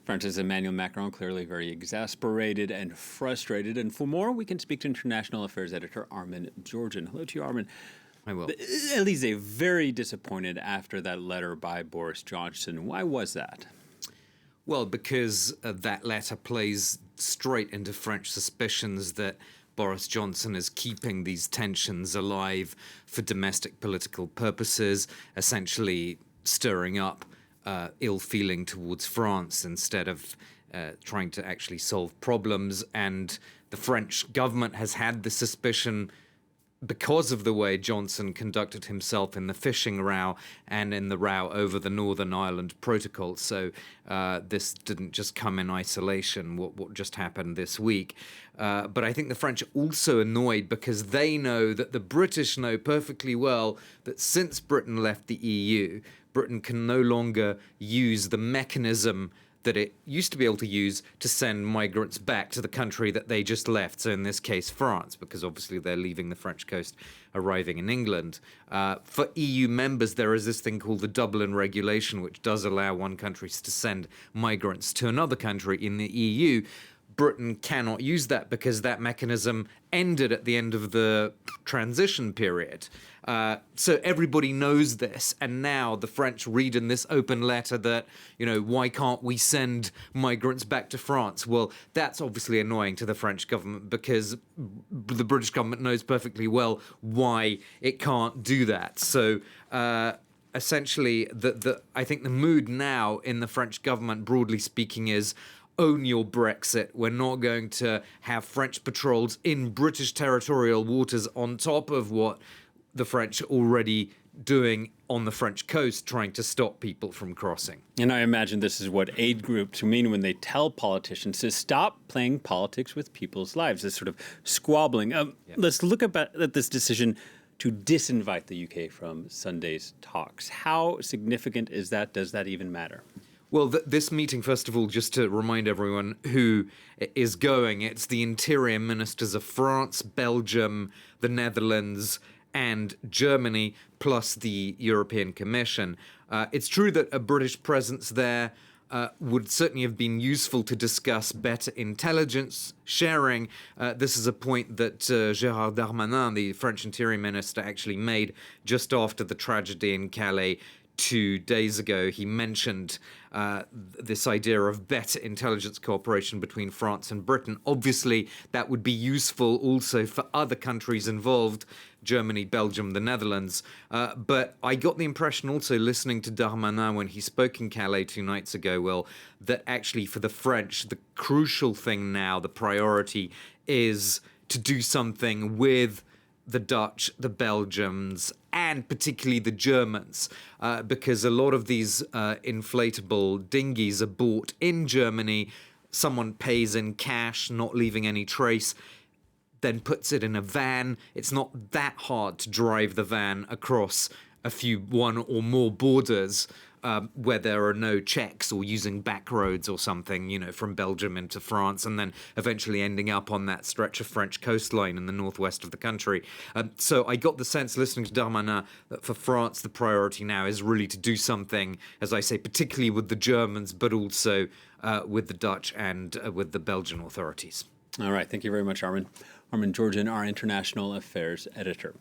France's Emmanuel Macron clearly very exasperated and frustrated. And for more, we can speak to international affairs editor Armen Georgian. Hello to you, Armen. I will. The Elysee very disappointed after that letter by Boris Johnson. Why was that? Well, because that letter plays straight into French suspicions that Boris Johnson is keeping these tensions alive for domestic political purposes, essentially stirring up ill feeling towards France instead of trying to actually solve problems. And the French government has had the suspicion because of the way Johnson conducted himself in the fishing row and in the row over the Northern Ireland Protocol. So this didn't just come in isolation, what just happened this week. But I think the French are also annoyed because they know that the British know perfectly well that since Britain left the EU, Britain can no longer use the mechanism that it used to be able to use to send migrants back to the country that they just left. So in this case, France, because obviously they're leaving the French coast, arriving in England. For EU members, there is this thing called the Dublin Regulation, which does allow one country to send migrants to another country in the EU. Britain cannot use that because that mechanism ended at the end of the transition period. So everybody knows this, and now the French read in this open letter that, why can't we send migrants back to France? Well, that's obviously annoying to the French government because the British government knows perfectly well why it can't do that. So essentially, I think the mood now in the French government, broadly speaking, is own your Brexit. We're not going to have French patrols in British territorial waters on top of what the French are already doing on the French coast, trying to stop people from crossing. And I imagine this is what aid groups mean when they tell politicians to stop playing politics with people's lives, this sort of squabbling. Let's look at this decision to disinvite the UK from Sunday's talks. How significant is that? Does that even matter? Well, this meeting, first of all, just to remind everyone who is going, it's the interior ministers of France, Belgium, the Netherlands, and Germany, plus the European Commission. It's true that a British presence there would certainly have been useful to discuss better intelligence sharing. This is a point that Gérald Darmanin, the French Interior Minister, actually made just after the tragedy in Calais 2 days ago. He mentioned this idea of better intelligence cooperation between France and Britain. Obviously, that would be useful also for other countries involved, Germany, Belgium, the Netherlands. But I got the impression also listening to Darmanin when he spoke in Calais 2 nights ago, Will, that actually for the French, the crucial thing now, the priority is to do something with the Dutch, the Belgians, and particularly the Germans, because a lot of these inflatable dinghies are bought in Germany. Someone pays in cash, not leaving any trace, then puts it in a van. It's not that hard to drive the van across one or more borders where there are no checks, or using back roads or something, from Belgium into France, and then eventually ending up on that stretch of French coastline in the northwest of the country. So I got the sense, listening to Darmanin, that for France, the priority now is really to do something, as I say, particularly with the Germans, but also with the Dutch and with the Belgian authorities. All right. Thank you very much, Armen. Armen Georgian, our international affairs editor.